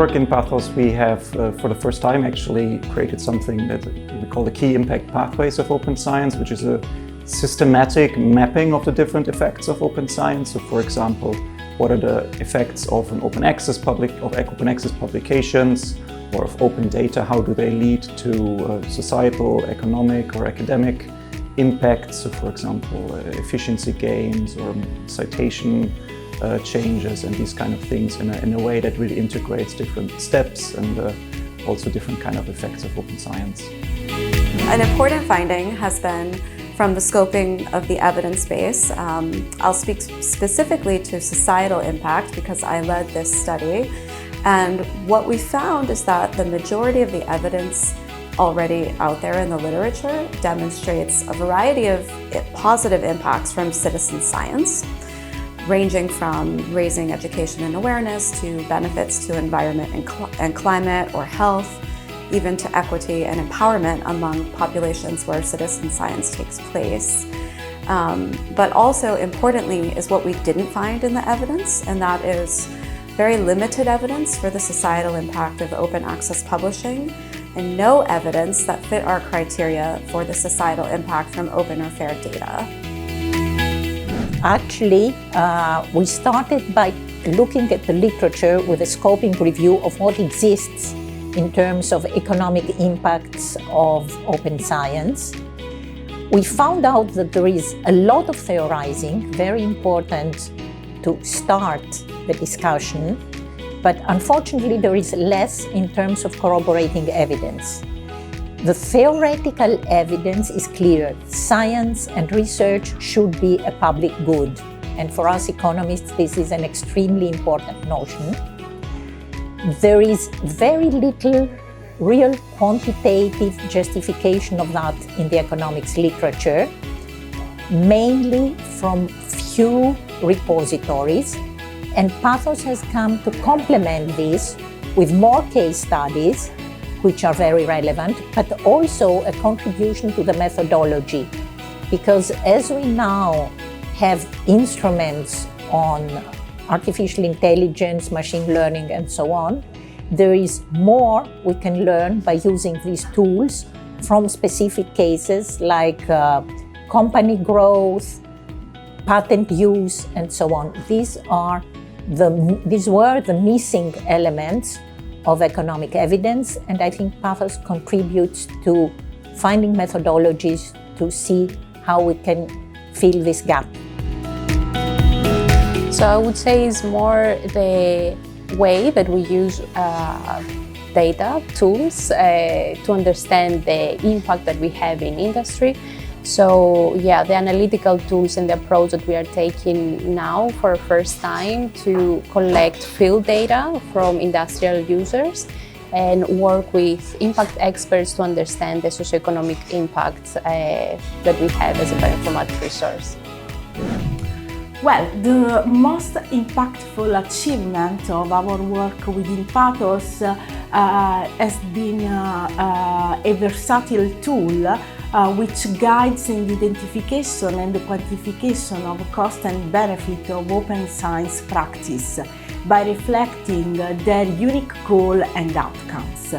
work in PathOS, we have, for the first time, actually created something that we call the key impact pathways of open science, which is a systematic mapping of the different effects of open science. So, for example, what are the effects of an open access publications or of open data? How do they lead to societal, economic, or academic impacts? So, for example, efficiency gains or citation changes and these kind of things in a way that really integrates different steps and also different kind of effects of open science. An important finding has been from the scoping of the evidence base. I'll speak specifically to societal impact because I led this study. And what we found is that the majority of the evidence already out there in the literature demonstrates a variety of positive impacts from citizen science, ranging from raising education and awareness to benefits to environment and climate or health, even to equity and empowerment among populations where citizen science takes place. But also importantly is what we didn't find in the evidence, and that is very limited evidence for the societal impact of open access publishing and no evidence that fit our criteria for the societal impact from open or fair data. Actually, we started by looking at the literature with a scoping review of what exists in terms of economic impacts of open science. We found out that there is a lot of theorizing, very important to start the discussion, but unfortunately there is less in terms of corroborating evidence. The theoretical evidence is clear. Science and research should be a public good. And for us economists, this is an extremely important notion. There is very little real quantitative justification of that in the economics literature, mainly from few repositories. And PathOS has come to complement this with more case studies, which are very relevant, but also a contribution to the methodology. Because as we now have instruments on artificial intelligence, machine learning, and so on, there is more we can learn by using these tools from specific cases like company growth, patent use, and so on. These were the missing elements of economic evidence, and I think PathOS contributes to finding methodologies to see how we can fill this gap. So I would say it's more the way that we use data tools to understand the impact that we have in industry. So yeah, the analytical tools and the approach that we are taking now for the first time to collect field data from industrial users and work with impact experts to understand the socioeconomic impacts that we have as a bioinformatics resource. Well, the most impactful achievement of our work within PathOS has been a versatile tool which guides in the identification and the quantification of cost and benefit of open science practice by reflecting their unique goal and outcomes.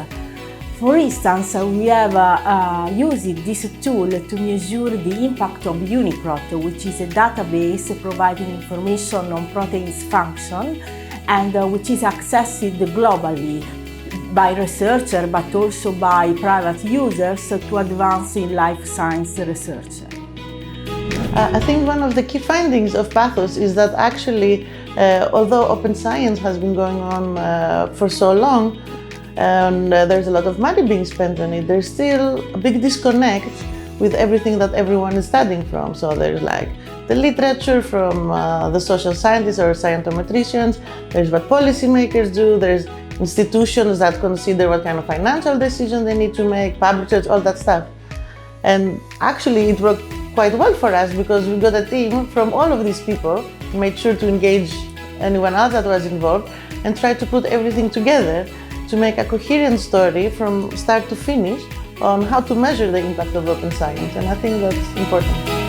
For instance, we have used this tool to measure the impact of UniProt, which is a database providing information on proteins function and which is accessed globally by researchers but also by private users to advance in life science research. I think one of the key findings of PathOS is that actually, although open science has been going on for so long, and there's a lot of money being spent on it, there's still a big disconnect with everything that everyone is studying from. So there's like the literature from the social scientists or scientometricians, there's what policymakers do, there's institutions that consider what kind of financial decisions they need to make, publishers, all that stuff. And actually it worked quite well for us because we got a team from all of these people, made sure to engage anyone else that was involved and try to put everything together to make a coherent story from start to finish on how to measure the impact of open science, and I think that's important.